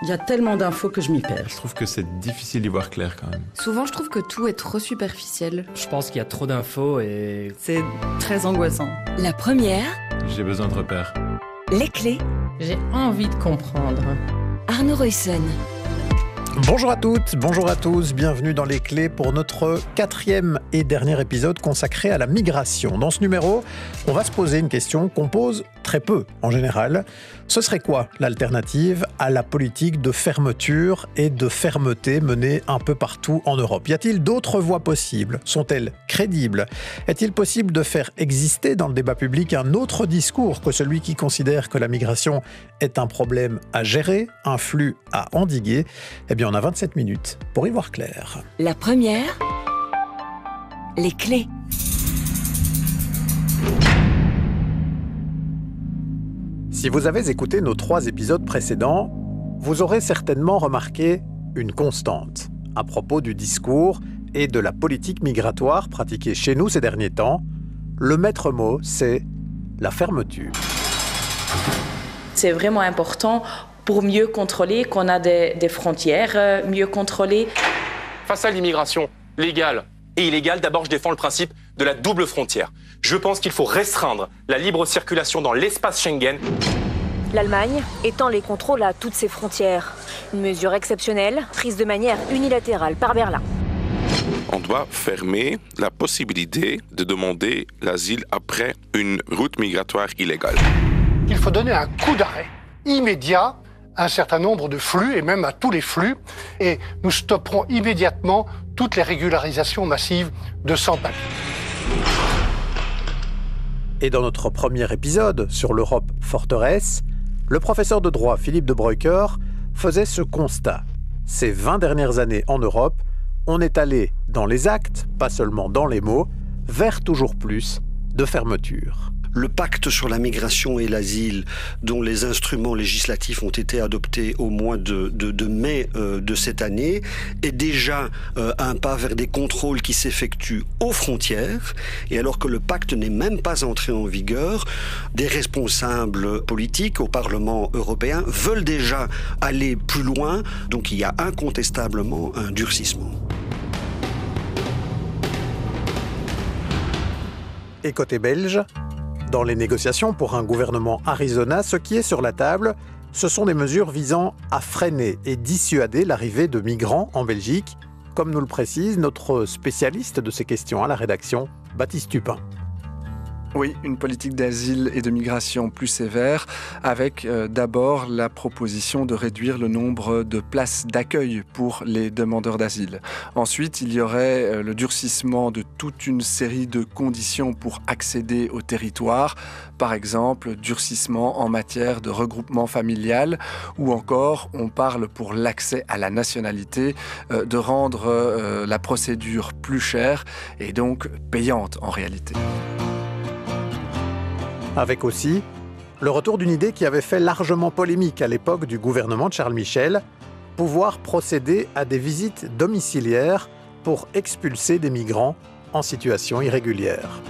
Il y a tellement d'infos que je m'y perds. Je trouve que c'est difficile d'y voir clair quand même. Souvent, je trouve que tout est trop superficiel. Je pense qu'il y a trop d'infos et... C'est très angoissant. La première, J'ai besoin de repères. les clés, J'ai envie de comprendre. Arnaud Royson. Bonjour à toutes, bonjour à tous, bienvenue dans Les Clés pour notre 4e et dernier épisode consacré à la migration. Dans ce numéro, on va se poser une question qu'on pose très peu en général. Ce serait quoi l'alternative à la politique de fermeture et de fermeté menée un peu partout en Europe ? Y a-t-il d'autres voies possibles ? Sont-elles crédibles ? Est-il possible de faire exister dans le débat public un autre discours que celui qui considère que la migration est un problème à gérer, un flux à endiguer ? Eh bien, on a 27 minutes pour y voir clair. La première, les clés. Si vous avez écouté nos 3 épisodes précédents, vous aurez certainement remarqué une constante à propos du discours et de la politique migratoire pratiquée chez nous ces derniers temps. Le maître mot, c'est la fermeture. C'est vraiment important pour mieux contrôler qu'on a des frontières, mieux contrôler. Face à l'immigration légale et illégale, d'abord je défends le principe de la double frontière. Je pense qu'il faut restreindre la libre circulation dans l'espace Schengen. L'Allemagne étend les contrôles à toutes ses frontières. Une mesure exceptionnelle, prise de manière unilatérale par Berlin. On doit fermer la possibilité de demander l'asile après une route migratoire illégale. Il faut donner un coup d'arrêt immédiat à un certain nombre de flux et même à tous les flux. Et nous stopperons immédiatement toutes les régularisations massives de sans-papiers. Et dans notre premier épisode sur l'Europe forteresse, le professeur de droit Philippe de Broecker faisait ce constat. Ces 20 dernières années en Europe, on est allé dans les actes, pas seulement dans les mots, vers toujours plus de fermeture. Le pacte sur la migration et l'asile, dont les instruments législatifs ont été adoptés au mois de mai de cette année, est déjà un pas vers des contrôles qui s'effectuent aux frontières. Et alors que le pacte n'est même pas entré en vigueur, des responsables politiques au Parlement européen veulent déjà aller plus loin. Donc il y a incontestablement un durcissement. Et côté belge, dans les négociations pour un gouvernement Arizona, ce qui est sur la table, ce sont des mesures visant à freiner et dissuader l'arrivée de migrants en Belgique, comme nous le précise notre spécialiste de ces questions à la rédaction, Baptiste Tupin. Oui, une politique d'asile et de migration plus sévère, avec d'abord la proposition de réduire le nombre de places d'accueil pour les demandeurs d'asile. Ensuite, il y aurait le durcissement de toute une série de conditions pour accéder au territoire, par exemple, durcissement en matière de regroupement familial, ou encore, on parle pour l'accès à la nationalité, de rendre la procédure plus chère et donc payante en réalité. Avec aussi le retour d'une idée qui avait fait largement polémique à l'époque du gouvernement de Charles Michel, pouvoir procéder à des visites domiciliaires pour expulser des migrants en situation irrégulière.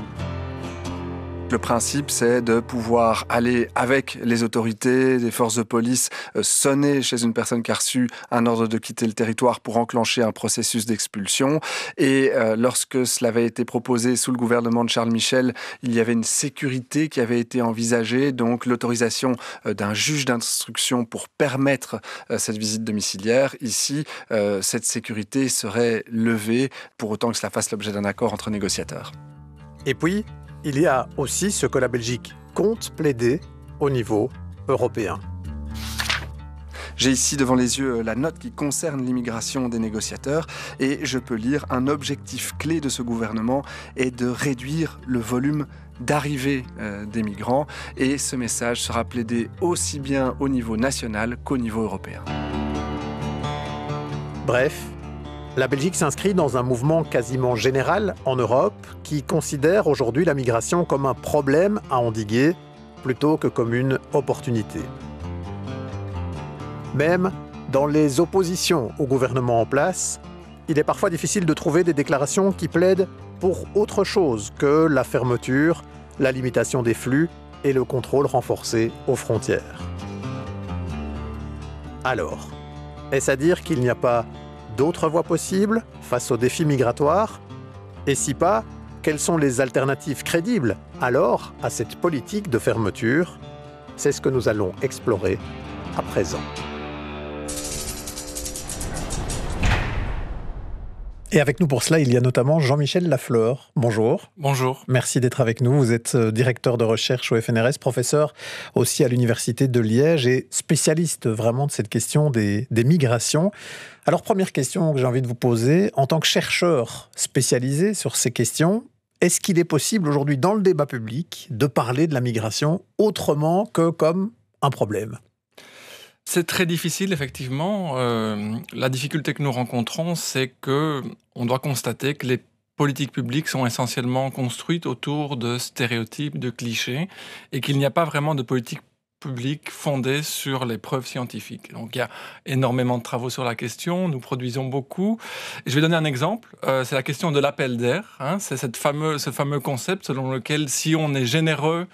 Le principe, c'est de pouvoir aller avec les autorités, les forces de police, sonner chez une personne qui a reçu un ordre de quitter le territoire pour enclencher un processus d'expulsion. Et lorsque cela avait été proposé sous le gouvernement de Charles Michel, il y avait une sécurité qui avait été envisagée, donc l'autorisation d'un juge d'instruction pour permettre cette visite domiciliaire. Ici, cette sécurité serait levée pour autant que cela fasse l'objet d'un accord entre négociateurs. Et puis, il y a aussi ce que la Belgique compte plaider au niveau européen. J'ai ici devant les yeux la note qui concerne l'immigration des négociateurs et je peux lire un objectif clé de ce gouvernement est de réduire le volume d'arrivée des migrants et ce message sera plaidé aussi bien au niveau national qu'au niveau européen. Bref, la Belgique s'inscrit dans un mouvement quasiment général en Europe qui considère aujourd'hui la migration comme un problème à endiguer plutôt que comme une opportunité. Même dans les oppositions au gouvernement en place, il est parfois difficile de trouver des déclarations qui plaident pour autre chose que la fermeture, la limitation des flux et le contrôle renforcé aux frontières. Alors, Est-ce à dire qu'il n'y a pas d'autres voies possibles face aux défis migratoires ? Et si pas, quelles sont les alternatives crédibles alors à cette politique de fermeture ? C'est ce que nous allons explorer à présent. Et avec nous pour cela, il y a notamment Jean-Michel Lafleur. Bonjour. Bonjour. Merci d'être avec nous. Vous êtes directeur de recherche au FNRS, professeur aussi à l'Université de Liège et spécialiste vraiment de cette question des migrations. Alors, première question que j'ai envie de vous poser. En tant que chercheur spécialisé sur ces questions, est-ce qu'il est possible aujourd'hui dans le débat public de parler de la migration autrement que comme un problème ? C'est très difficile, effectivement. La difficulté que nous rencontrons, c'est qu'on doit constater que les politiques publiques sont essentiellement construites autour de stéréotypes, de clichés, et qu'il n'y a pas vraiment de politique publique fondée sur les preuves scientifiques. Donc il y a énormément de travaux sur la question, nous produisons beaucoup. Et je vais donner un exemple, c'est la question de l'appel d'air. C'est ce fameux concept selon lequel si on est généreux,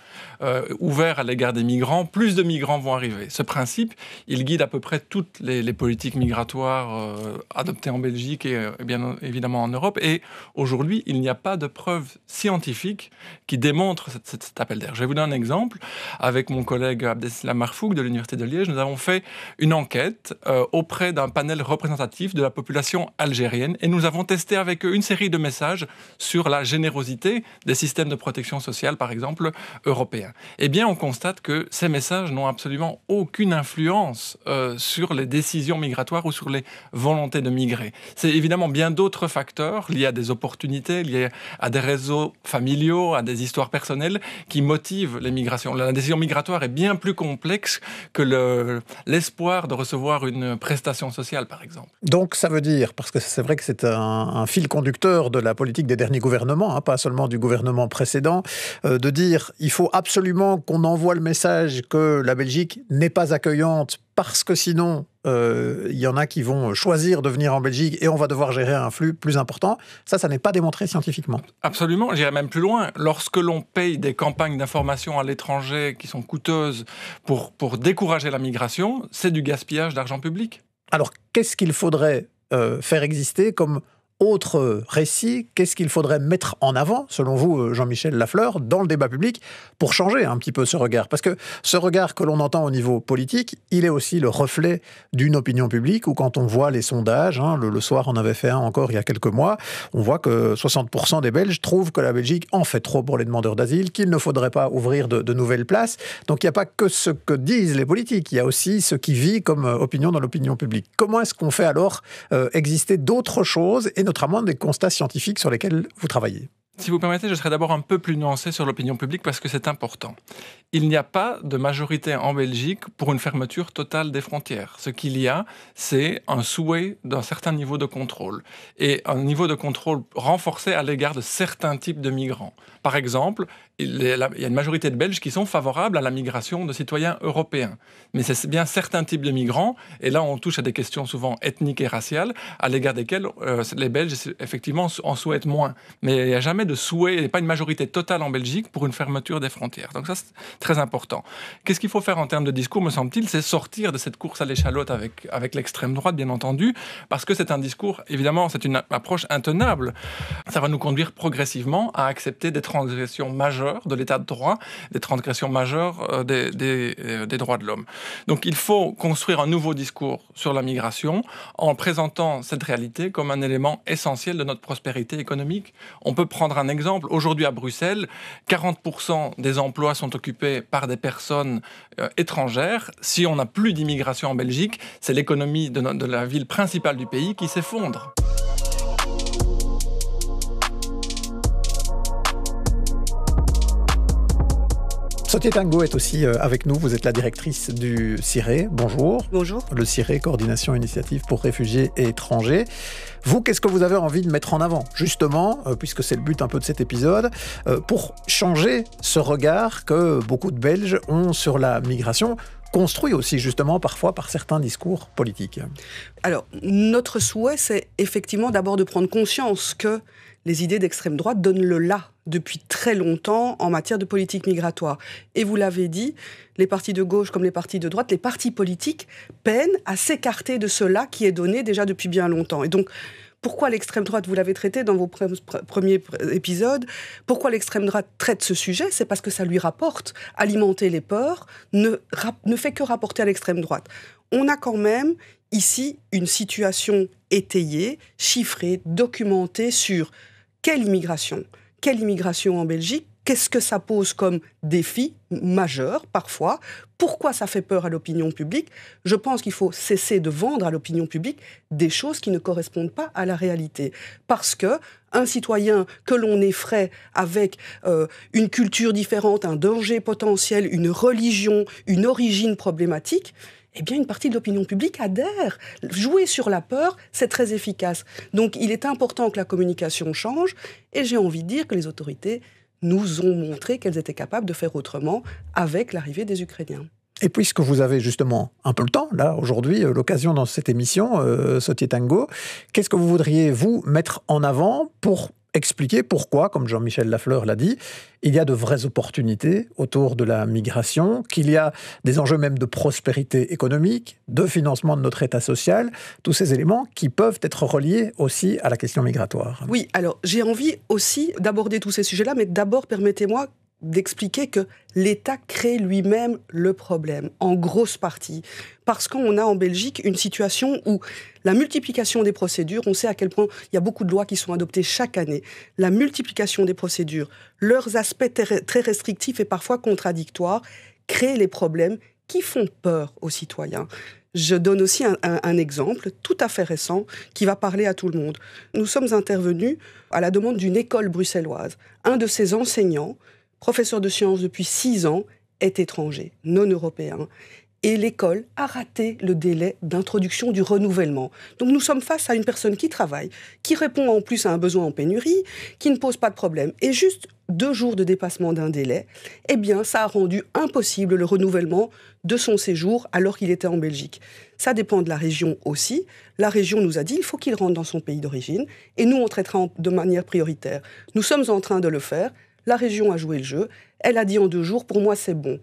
ouvert à l'égard des migrants, plus de migrants vont arriver. Ce principe, il guide à peu près toutes les politiques migratoires adoptées en Belgique et bien évidemment en Europe. Et aujourd'hui, il n'y a pas de preuves scientifiques qui démontrent cet appel d'air. Je vais vous donner un exemple. Avec mon collègue Abdeslam Marfouk de l'Université de Liège, nous avons fait une enquête auprès d'un panel représentatif de la population algérienne et nous avons testé avec eux une série de messages sur la générosité des systèmes de protection sociale, par exemple, européens. Eh bien, on constate que ces messages n'ont absolument aucune influence sur les décisions migratoires ou sur les volontés de migrer. C'est évidemment bien d'autres facteurs liés à des opportunités, liés à des réseaux familiaux, à des histoires personnelles qui motivent les migrations. La décision migratoire est bien plus complexe que l'espoir de recevoir une prestation sociale, par exemple. Donc ça veut dire, parce que c'est vrai que c'est un fil conducteur de la politique des derniers gouvernements, pas seulement du gouvernement précédent, de dire il faut absolument qu'on envoie le message que la Belgique n'est pas accueillante parce que sinon, il y en a qui vont choisir de venir en Belgique et on va devoir gérer un flux plus important. Ça n'est pas démontré scientifiquement. Absolument, j'irai même plus loin. Lorsque l'on paye des campagnes d'information à l'étranger qui sont coûteuses pour décourager la migration, c'est du gaspillage d'argent public. Alors, qu'est-ce qu'il faudrait faire exister comme autre récit? Qu'est-ce qu'il faudrait mettre en avant, selon vous, Jean-Michel Lafleur, dans le débat public pour changer un petit peu ce regard? Parce que ce regard que l'on entend au niveau politique, il est aussi le reflet d'une opinion publique où quand on voit les sondages, le soir on avait fait un encore il y a quelques mois, on voit que 60% des Belges trouvent que la Belgique en fait trop pour les demandeurs d'asile, qu'il ne faudrait pas ouvrir de nouvelles places. Donc il n'y a pas que ce que disent les politiques, il y a aussi ce qui vit comme opinion dans l'opinion publique. Comment est-ce qu'on fait alors exister d'autres choses et notamment des constats scientifiques sur lesquels vous travaillez? Si vous permettez, je serai d'abord un peu plus nuancé sur l'opinion publique parce que c'est important. Il n'y a pas de majorité en Belgique pour une fermeture totale des frontières. Ce qu'il y a, c'est un souhait d'un certain niveau de contrôle et un niveau de contrôle renforcé à l'égard de certains types de migrants. Par exemple, il y a une majorité de Belges qui sont favorables à la migration de citoyens européens. Mais c'est bien certains types de migrants, et là on touche à des questions souvent ethniques et raciales, à l'égard desquelles les Belges effectivement en souhaitent moins. Mais il n'y a jamais de souhait, il n'y a pas une majorité totale en Belgique pour une fermeture des frontières. Donc ça c'est très important. Qu'est-ce qu'il faut faire en termes de discours, me semble-t-il? C'est sortir de cette course à l'échalote avec l'extrême droite, bien entendu, parce que c'est un discours, évidemment, c'est une approche intenable. Ça va nous conduire progressivement à accepter des transgressions majeures de l'état de droit, des transgressions majeures des droits de l'homme. Donc il faut construire un nouveau discours sur la migration en présentant cette réalité comme un élément essentiel de notre prospérité économique. On peut prendre un exemple. Aujourd'hui à Bruxelles, 40% des emplois sont occupés par des personnes étrangères. Si on n'a plus d'immigration en Belgique, c'est l'économie de la ville principale du pays qui s'effondre. Sotia Tango est aussi avec nous. Vous êtes la directrice du CIRE. Bonjour. Bonjour. Le CIRE, Coordination Initiative pour Réfugiés et Étrangers. Vous, qu'est-ce que vous avez envie de mettre en avant, justement, puisque c'est le but un peu de cet épisode, pour changer ce regard que beaucoup de Belges ont sur la migration, construit aussi justement parfois par certains discours politiques. Alors, notre souhait, c'est effectivement d'abord de prendre conscience que les idées d'extrême droite donnent le là depuis très longtemps en matière de politique migratoire. Et vous l'avez dit, les partis de gauche comme les partis de droite, les partis politiques peinent à s'écarter de cela qui est donné déjà depuis bien longtemps. Et donc, pourquoi l'extrême droite, vous l'avez traité dans vos premiers épisodes, pourquoi l'extrême droite traite ce sujet? C'est parce que ça lui rapporte. Alimenter les peurs ne fait que rapporter à l'extrême droite. On a quand même ici une situation étayée, chiffrée, documentée sur quelle immigration en Belgique, qu'est-ce que ça pose comme défi majeur parfois, pourquoi ça fait peur à l'opinion publique. Je pense qu'il faut cesser de vendre à l'opinion publique des choses qui ne correspondent pas à la réalité. Parce que un citoyen que l'on effraie avec une culture différente, un danger potentiel, une religion, une origine problématique, eh bien, une partie de l'opinion publique adhère. Jouer sur la peur, c'est très efficace. Donc, il est important que la communication change, et j'ai envie de dire que les autorités nous ont montré qu'elles étaient capables de faire autrement avec l'arrivée des Ukrainiens. Et puisque vous avez justement un peu le temps, là, aujourd'hui, l'occasion dans cette émission, Sautier Tango, qu'est-ce que vous voudriez, vous, mettre en avant pour expliquer pourquoi, comme Jean-Michel Lafleur l'a dit, il y a de vraies opportunités autour de la migration, qu'il y a des enjeux même de prospérité économique, de financement de notre État social, tous ces éléments qui peuvent être reliés aussi à la question migratoire. Oui, alors j'ai envie aussi d'aborder tous ces sujets-là, mais d'abord permettez-moi d'expliquer que l'État crée lui-même le problème, en grosse partie. Parce qu'on a en Belgique une situation où la multiplication des procédures, on sait à quel point il y a beaucoup de lois qui sont adoptées chaque année, la multiplication des procédures, leurs aspects très restrictifs et parfois contradictoires, créent les problèmes qui font peur aux citoyens. Je donne aussi un exemple tout à fait récent qui va parler à tout le monde. Nous sommes intervenus à la demande d'une école bruxelloise. Un de ses enseignants, professeur de sciences depuis 6 ans, est étranger, non européen. Et l'école a raté le délai d'introduction du renouvellement. Donc nous sommes face à une personne qui travaille, qui répond en plus à un besoin en pénurie, qui ne pose pas de problème. Et juste 2 jours de dépassement d'un délai, eh bien ça a rendu impossible le renouvellement de son séjour alors qu'il était en Belgique. Ça dépend de la région aussi. La région nous a dit qu'il faut qu'il rentre dans son pays d'origine et nous on traitera de manière prioritaire. Nous sommes en train de le faire. La région a joué le jeu. Elle a dit en 2 jours, pour moi c'est bon.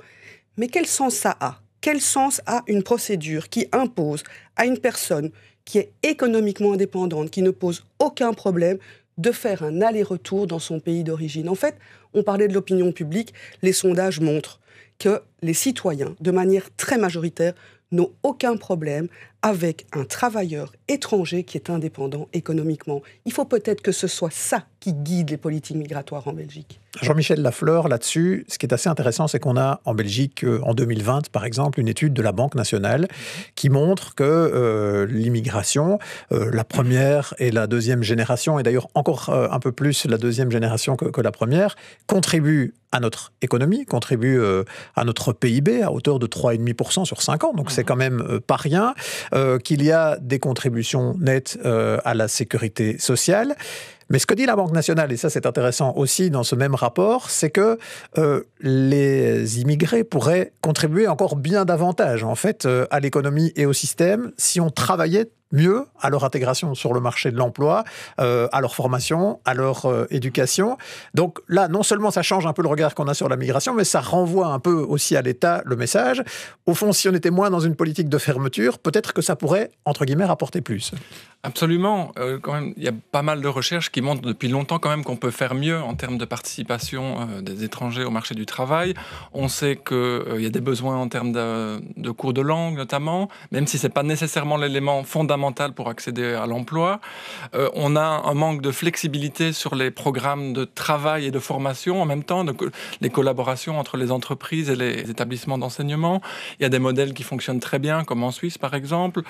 Mais quel sens ça a ? Quel sens a une procédure qui impose à une personne qui est économiquement indépendante, qui ne pose aucun problème, de faire un aller-retour dans son pays d'origine? En fait, on parlait de l'opinion publique, les sondages montrent que les citoyens, de manière très majoritaire, n'ont aucun problème avec un travailleur étranger qui est indépendant économiquement. Il faut peut-être que ce soit ça qui guide les politiques migratoires en Belgique. Jean-Michel Lafleur, là-dessus, ce qui est assez intéressant, c'est qu'on a en Belgique, en 2020, par exemple, une étude de la Banque nationale qui montre que l'immigration, la première et la deuxième génération, et d'ailleurs encore un peu plus la deuxième génération que la première, contribuent à notre économie, contribuent à notre PIB à hauteur de 3,5% sur 5 ans, donc c'est quand même pas rien, qu'il y a des contributions nettes à la sécurité sociale. Mais ce que dit la Banque nationale, et ça c'est intéressant aussi dans ce même rapport, c'est que les immigrés pourraient contribuer encore bien davantage en fait à l'économie et au système si on travaillait mieux à leur intégration sur le marché de l'emploi, à leur formation, à leur éducation. Donc là, non seulement ça change un peu le regard qu'on a sur la migration, mais ça renvoie un peu aussi à l'État le message. Au fond, si on était moins dans une politique de fermeture, peut-être que ça pourrait, entre guillemets, rapporter plus. Absolument. Quand même, il y a pas mal de recherches qui montrent depuis longtemps quand même qu'on peut faire mieux en termes de participation des étrangers au marché du travail. On sait qu'il y a des besoins en termes de cours de langue notamment, même si ce n'est pas nécessairement l'élément fondamental pour accéder à l'emploi. On a un manque de flexibilité sur les programmes de travail et de formation en même temps, les collaborations entre les entreprises et les établissements d'enseignement. Il y a des modèles qui fonctionnent très bien, comme en Suisse par exemple.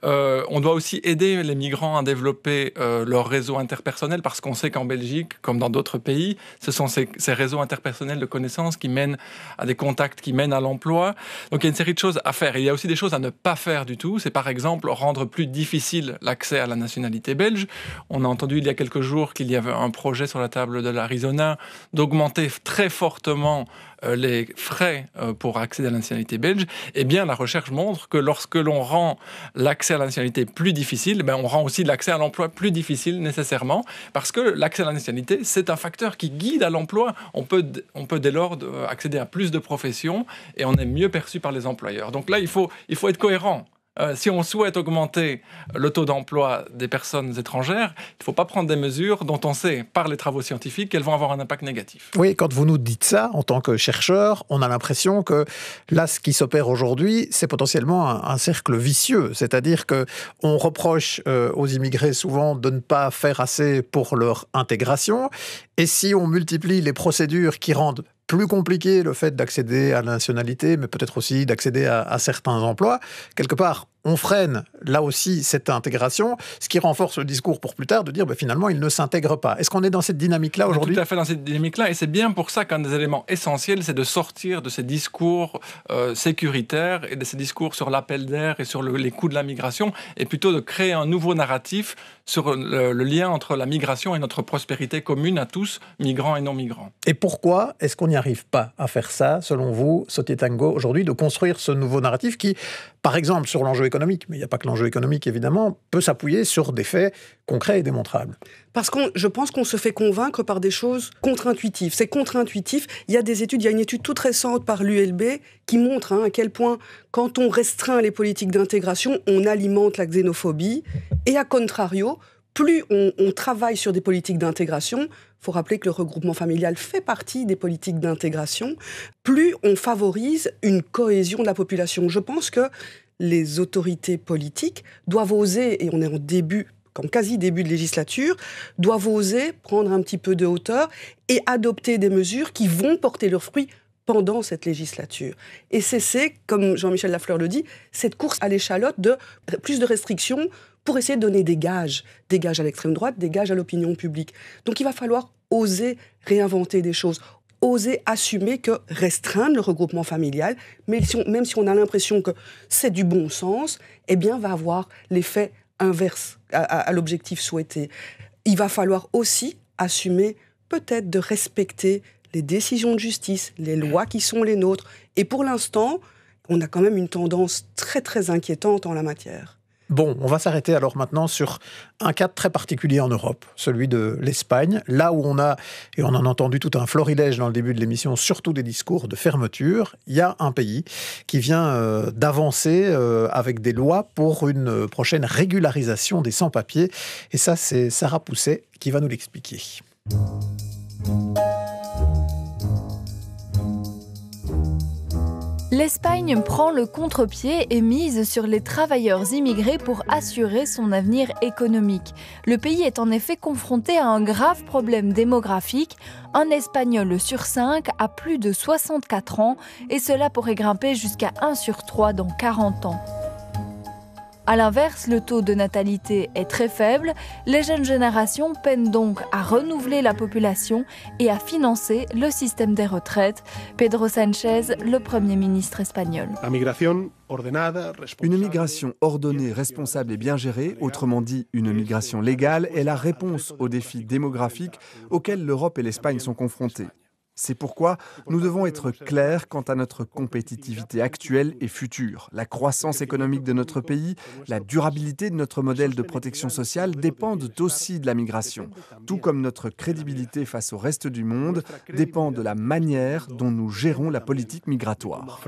On doit aussi aider les migrants à développer leur réseau interpersonnel parce qu'on sait qu'en Belgique, comme dans d'autres pays, ce sont ces réseaux interpersonnels de connaissances qui mènent à des contacts qui mènent à l'emploi. Donc il y a une série de choses à faire. Et il y a aussi des choses à ne pas faire du tout. C'est par exemple rendre plus difficile l'accès à la nationalité belge. On a entendu il y a quelques jours qu'il y avait un projet sur la table de l'Arizona d'augmenter très fortement les frais pour accéder à la nationalité belge. Eh bien, la recherche montre que lorsque l'on rend l'accès à la nationalité plus difficile, on rend aussi l'accès à l'emploi plus difficile nécessairement, parce que l'accès à la nationalité, c'est un facteur qui guide à l'emploi. On peut dès lors accéder à plus de professions et on est mieux perçu par les employeurs. Donc là, il faut être cohérent. Si on souhaite augmenter le taux d'emploi des personnes étrangères, il ne faut pas prendre des mesures dont on sait, par les travaux scientifiques, qu'elles vont avoir un impact négatif. Oui, quand vous nous dites ça, en tant que chercheur, on a l'impression que là, ce qui s'opère aujourd'hui, c'est potentiellement un cercle vicieux. C'est-à-dire qu'on reproche aux immigrés souvent de ne pas faire assez pour leur intégration. Et si on multiplie les procédures qui rendent plus compliqué le fait d'accéder à la nationalité, mais peut-être aussi d'accéder à certains emplois. Quelque part, on freine là aussi cette intégration, ce qui renforce le discours pour plus tard de dire finalement il ne s'intègre pas. Est-ce qu'on est dans cette dynamique-là aujourd'hui ? Tout à fait dans cette dynamique-là, et c'est bien pour ça qu'un des éléments essentiels, c'est de sortir de ces discours sécuritaires et de ces discours sur l'appel d'air et sur les coûts de la migration, et plutôt de créer un nouveau narratif sur le lien entre la migration et notre prospérité commune à tous, migrants et non-migrants. Et pourquoi est-ce qu'on n'y arrive pas à faire ça, selon vous, Sautier Tango, aujourd'hui, de construire ce nouveau narratif qui, par exemple, sur l'enjeu économique, mais il n'y a pas que l'enjeu économique, évidemment, peut s'appuyer sur des faits concrets et démontrables. Parce que je pense qu'on se fait convaincre par des choses contre-intuitives. C'est contre-intuitif. Il y a une étude toute récente par l'ULB qui montre à quel point, quand on restreint les politiques d'intégration, on alimente la xénophobie. Et à contrario, plus on travaille sur des politiques d'intégration, il faut rappeler que le regroupement familial fait partie des politiques d'intégration, plus on favorise une cohésion de la population. Je pense que les autorités politiques doivent oser, et on est en quasi début de législature, doivent oser prendre un petit peu de hauteur et adopter des mesures qui vont porter leurs fruits pendant cette législature. Et cesser, comme Jean-Michel Lafleur le dit, cette course à l'échalote de plus de restrictions pour essayer de donner des gages à l'extrême droite, des gages à l'opinion publique. Donc il va falloir oser réinventer des choses, oser assumer que restreindre le regroupement familial, même si on a l'impression que c'est du bon sens, va avoir l'effet inverse à l'objectif souhaité. Il va falloir aussi assumer peut-être de respecter les décisions de justice, les lois qui sont les nôtres. Et pour l'instant, on a quand même une tendance très très inquiétante en la matière. Bon, on va s'arrêter alors maintenant sur un cas très particulier en Europe, celui de l'Espagne, là où on a, et on en a entendu tout un florilège dans le début de l'émission, surtout des discours de fermeture. Il y a un pays qui vient d'avancer avec des lois pour une prochaine régularisation des sans-papiers. Et ça, c'est Sarah Pousset qui va nous l'expliquer. L'Espagne prend le contre-pied et mise sur les travailleurs immigrés pour assurer son avenir économique. Le pays est en effet confronté à un grave problème démographique. Un Espagnol sur 5 a plus de 64 ans et cela pourrait grimper jusqu'à 1 sur 3 dans 40 ans. A l'inverse, le taux de natalité est très faible. Les jeunes générations peinent donc à renouveler la population et à financer le système des retraites. Pedro Sánchez, le Premier ministre espagnol. Une migration ordonnée, responsable et bien gérée, autrement dit une migration légale, est la réponse aux défis démographiques auxquels l'Europe et l'Espagne sont confrontées. C'est pourquoi nous devons être clairs quant à notre compétitivité actuelle et future. La croissance économique de notre pays, la durabilité de notre modèle de protection sociale dépendent aussi de la migration. Tout comme notre crédibilité face au reste du monde dépend de la manière dont nous gérons la politique migratoire.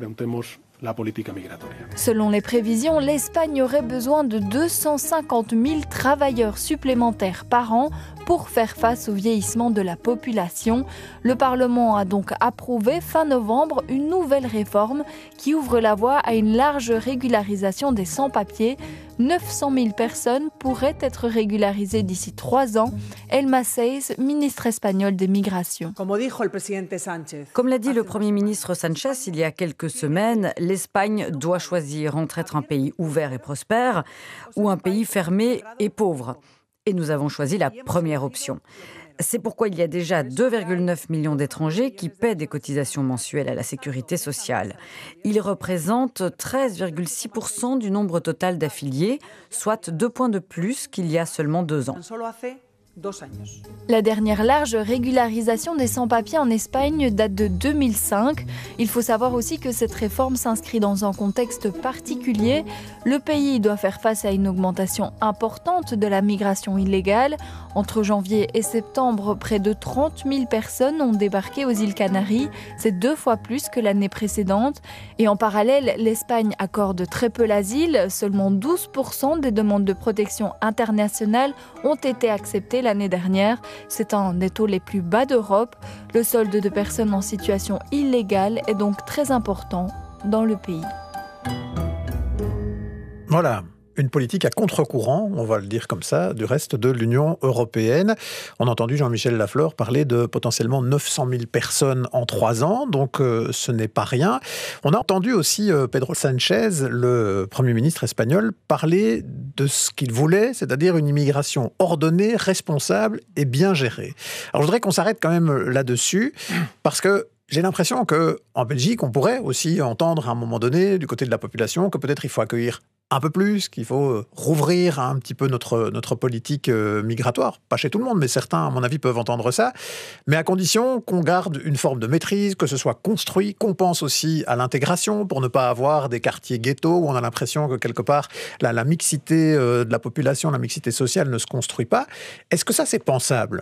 Selon les prévisions, l'Espagne aurait besoin de 250 000 travailleurs supplémentaires par an pour faire face au vieillissement de la population. Le Parlement a donc approuvé fin novembre une nouvelle réforme qui ouvre la voie à une large régularisation des sans-papiers. 900 000 personnes pourraient être régularisées d'ici 3 ans. Elma Seis, ministre espagnole des Migrations. Comme l'a dit le Premier ministre Sanchez il y a quelques semaines, l'Espagne doit choisir entre être un pays ouvert et prospère ou un pays fermé et pauvre. Et nous avons choisi la première option. C'est pourquoi il y a déjà 2,9 millions d'étrangers qui paient des cotisations mensuelles à la sécurité sociale. Ils représentent 13,6% du nombre total d'affiliés, soit 2 points de plus qu'il y a seulement 2 ans. La dernière large régularisation des sans-papiers en Espagne date de 2005. Il faut savoir aussi que cette réforme s'inscrit dans un contexte particulier. Le pays doit faire face à une augmentation importante de la migration illégale. Entre janvier et septembre, près de 30 000 personnes ont débarqué aux îles Canaries. C'est 2 fois plus que l'année précédente. Et en parallèle, l'Espagne accorde très peu l'asile. Seulement 12% des demandes de protection internationale ont été acceptées l'année dernière. C'est un des taux les plus bas d'Europe. Le solde de personnes en situation illégale est donc très important dans le pays. Voilà. Une politique à contre-courant, on va le dire comme ça, du reste de l'Union européenne. On a entendu Jean-Michel Lafleur parler de potentiellement 900 000 personnes en 3 ans, donc ce n'est pas rien. On a entendu aussi Pedro Sánchez, le Premier ministre espagnol, parler de ce qu'il voulait, c'est-à-dire une immigration ordonnée, responsable et bien gérée. Alors je voudrais qu'on s'arrête quand même là-dessus, parce que j'ai l'impression qu'en Belgique, on pourrait aussi entendre à un moment donné, du côté de la population, que peut-être il faut accueillir un peu plus, qu'il faut rouvrir un petit peu notre politique migratoire. Pas chez tout le monde, mais certains, à mon avis, peuvent entendre ça. Mais à condition qu'on garde une forme de maîtrise, que ce soit construit, qu'on pense aussi à l'intégration, pour ne pas avoir des quartiers ghettos où on a l'impression que quelque part, la mixité de la population, la mixité sociale ne se construit pas. Est-ce que ça, c'est pensable ?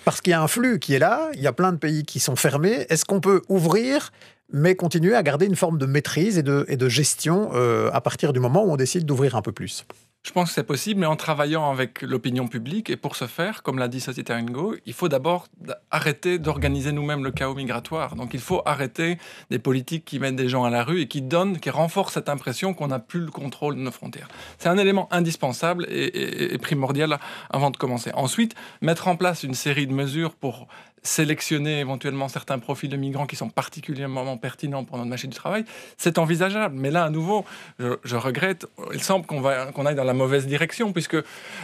Parce qu'il y a un flux qui est là, il y a plein de pays qui sont fermés. Est-ce qu'on peut ouvrir, mais continuer à garder une forme de maîtrise et de gestion à partir du moment où on décide d'ouvrir un peu plus ? Je pense que c'est possible, mais en travaillant avec l'opinion publique. Et pour ce faire, comme l'a dit Société Go, il faut d'abord arrêter d'organiser nous-mêmes le chaos migratoire. Donc il faut arrêter des politiques qui mettent des gens à la rue et qui renforcent cette impression qu'on n'a plus le contrôle de nos frontières. C'est un élément indispensable et primordial avant de commencer. Ensuite, mettre en place une série de mesures pour sélectionner éventuellement certains profils de migrants qui sont particulièrement pertinents pour notre marché du travail, c'est envisageable. Mais là, à nouveau, je regrette, il semble qu'on aille dans la mauvaise direction, puisque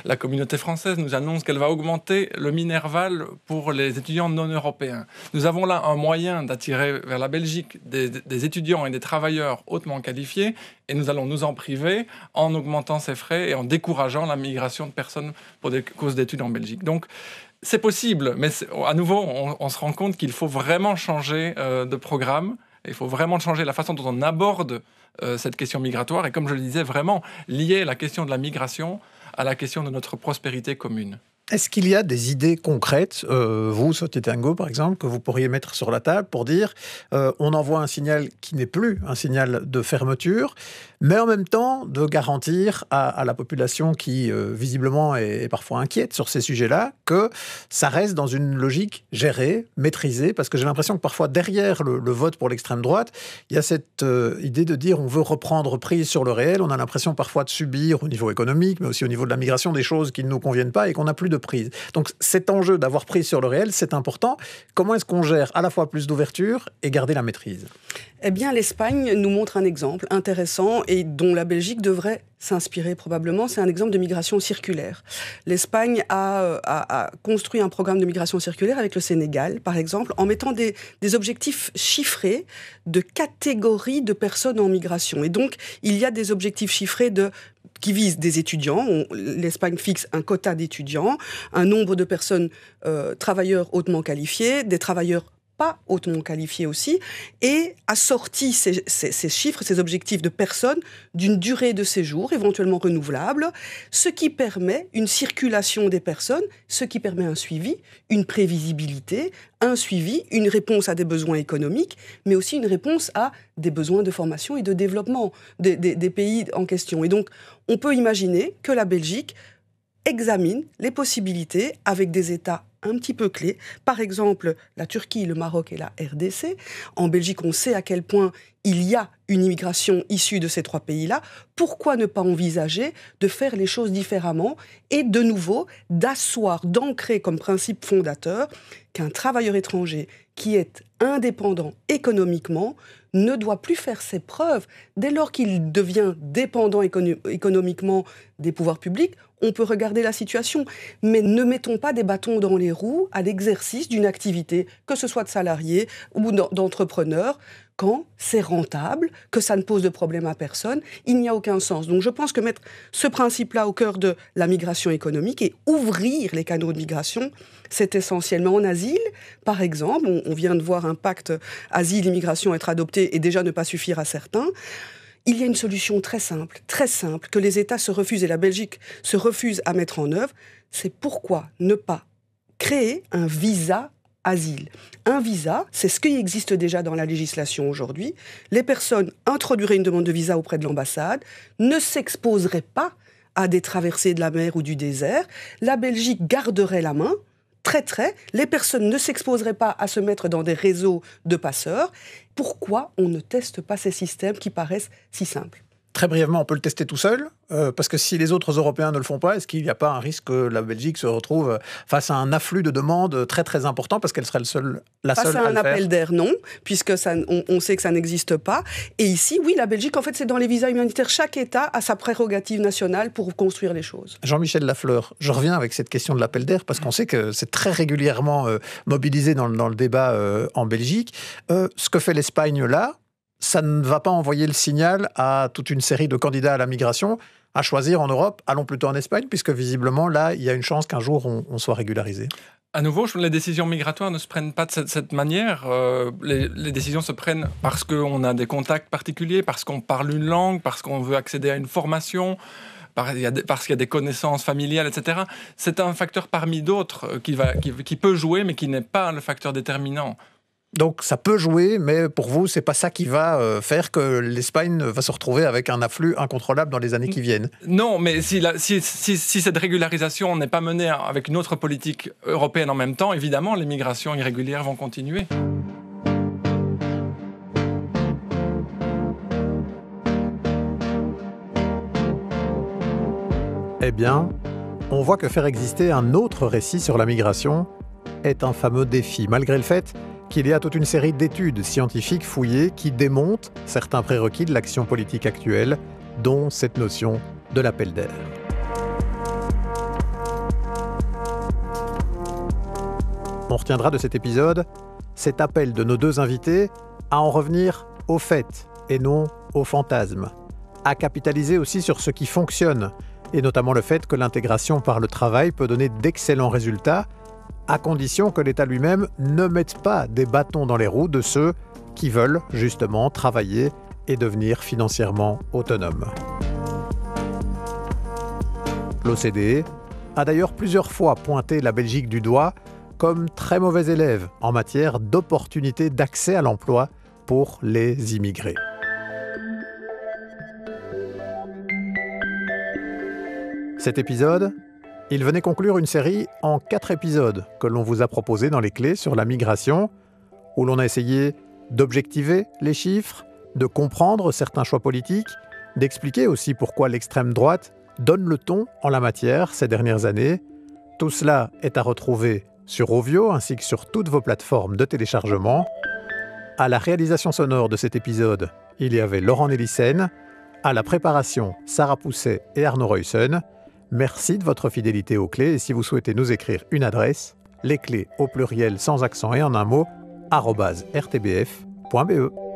la communauté française nous annonce qu'elle va augmenter le Minerval pour les étudiants non européens. Nous avons là un moyen d'attirer vers la Belgique des étudiants et des travailleurs hautement qualifiés, et nous allons nous en priver en augmentant ces frais et en décourageant la migration de personnes pour des causes d'études en Belgique. Donc, c'est possible, mais à nouveau, on se rend compte qu'il faut vraiment changer de programme. Il faut vraiment changer la façon dont on aborde cette question migratoire. Et comme je le disais, vraiment lier la question de la migration à la question de notre prospérité commune. Est-ce qu'il y a des idées concrètes, vous, Société Go, par exemple, que vous pourriez mettre sur la table pour dire on envoie un signal qui n'est plus un signal de fermeture, mais en même temps de garantir à la population qui, visiblement, est parfois inquiète sur ces sujets-là, que ça reste dans une logique gérée, maîtrisée, parce que j'ai l'impression que parfois, derrière le vote pour l'extrême droite, il y a cette idée de dire on veut reprendre prise sur le réel, on a l'impression parfois de subir au niveau économique, mais aussi au niveau de la migration, des choses qui ne nous conviennent pas et qu'on n'a plus de prise. Donc cet enjeu d'avoir prise sur le réel, c'est important. Comment est-ce qu'on gère à la fois plus d'ouverture et garder la maîtrise ? Eh bien, l'Espagne nous montre un exemple intéressant et dont la Belgique devrait s'inspirer probablement. C'est un exemple de migration circulaire. L'Espagne a construit un programme de migration circulaire avec le Sénégal, par exemple, en mettant des objectifs chiffrés de catégories de personnes en migration. Et donc, il y a des objectifs chiffrés qui visent des étudiants. L'Espagne fixe un quota d'étudiants, un nombre de personnes travailleurs hautement qualifiés, des travailleurs pas hautement qualifiés aussi, et assortit ces chiffres, ces objectifs de personnes d'une durée de séjour éventuellement renouvelable, ce qui permet une circulation des personnes, ce qui permet un suivi, une prévisibilité, un suivi, une réponse à des besoins économiques, mais aussi une réponse à des besoins de formation et de développement des pays en question. Et donc, on peut imaginer que la Belgique examine les possibilités avec des États un petit peu clés. Par exemple, la Turquie, le Maroc et la RDC. En Belgique, on sait à quel point il y a une immigration issue de ces 3 pays-là. Pourquoi ne pas envisager de faire les choses différemment et de nouveau d'asseoir, d'ancrer comme principe fondateur qu'un travailleur étranger qui est indépendant économiquement ne doit plus faire ses preuves. Dès lors qu'il devient dépendant économiquement des pouvoirs publics, on peut regarder la situation. Mais ne mettons pas des bâtons dans les roues à l'exercice d'une activité, que ce soit de salarié ou d'entrepreneur, quand c'est rentable, que ça ne pose de problème à personne, il n'y a aucun sens. Donc je pense que mettre ce principe-là au cœur de la migration économique et ouvrir les canaux de migration, c'est essentiel. Mais en asile, par exemple, on vient de voir un pacte asile-immigration être adopté et déjà ne pas suffire à certains. Il y a une solution très simple, que les États se refusent, et la Belgique se refuse à mettre en œuvre. C'est pourquoi ne pas créer un visa asile. Un visa, c'est ce qui existe déjà dans la législation aujourd'hui. Les personnes introduiraient une demande de visa auprès de l'ambassade, ne s'exposeraient pas à des traversées de la mer ou du désert. La Belgique garderait la main, les personnes ne s'exposeraient pas à se mettre dans des réseaux de passeurs. Pourquoi on ne teste pas ces systèmes qui paraissent si simples ? Très brièvement, on peut le tester tout seul, parce que si les autres Européens ne le font pas, est-ce qu'il n'y a pas un risque que la Belgique se retrouve face à un afflux de demandes très très important, parce qu'elle serait la seule à le faire ? Face à un appel d'air, non, puisque on sait que ça n'existe pas. Et ici, oui, la Belgique, en fait, c'est dans les visas humanitaires. Chaque État a sa prérogative nationale pour construire les choses. Jean-Michel Lafleur, je reviens avec cette question de l'appel d'air, parce qu'on sait que c'est très régulièrement mobilisé dans le débat en Belgique. Ce que fait l'Espagne là, ça ne va pas envoyer le signal à toute une série de candidats à la migration à choisir en Europe, allons plutôt en Espagne, puisque visiblement, là, il y a une chance qu'un jour, on soit régularisé. À nouveau, les décisions migratoires ne se prennent pas de cette manière. Les décisions se prennent parce qu'on a des contacts particuliers, parce qu'on parle une langue, parce qu'on veut accéder à une formation, parce qu'il y a des connaissances familiales, etc. C'est un facteur parmi d'autres qui peut jouer, mais qui n'est pas le facteur déterminant. Donc ça peut jouer, mais pour vous, c'est pas ça qui va faire que l'Espagne va se retrouver avec un afflux incontrôlable dans les années qui viennent. Non, mais si cette régularisation n'est pas menée avec une autre politique européenne en même temps, évidemment, les migrations irrégulières vont continuer. Eh bien, on voit que faire exister un autre récit sur la migration est un fameux défi, malgré le fait qu'il y a toute une série d'études scientifiques fouillées qui démontent certains prérequis de l'action politique actuelle, dont cette notion de l'appel d'air. On retiendra de cet épisode cet appel de nos deux invités à en revenir aux faits et non aux fantasmes, à capitaliser aussi sur ce qui fonctionne, et notamment le fait que l'intégration par le travail peut donner d'excellents résultats, à condition que l'État lui-même ne mette pas des bâtons dans les roues de ceux qui veulent justement travailler et devenir financièrement autonomes. L'OCDE a d'ailleurs plusieurs fois pointé la Belgique du doigt comme très mauvais élève en matière d'opportunités d'accès à l'emploi pour les immigrés. Cet épisode, il venait conclure une série en 4 épisodes que l'on vous a proposés dans les clés sur la migration, où l'on a essayé d'objectiver les chiffres, de comprendre certains choix politiques, d'expliquer aussi pourquoi l'extrême droite donne le ton en la matière ces dernières années. Tout cela est à retrouver sur Ovio ainsi que sur toutes vos plateformes de téléchargement. À la réalisation sonore de cet épisode, il y avait Laurent Nélissen, à la préparation Sarah Pousset et Arnaud Reussen. Merci de votre fidélité aux clés et si vous souhaitez nous écrire une adresse, lesclés au pluriel sans accent et en un mot, @rtbf.be.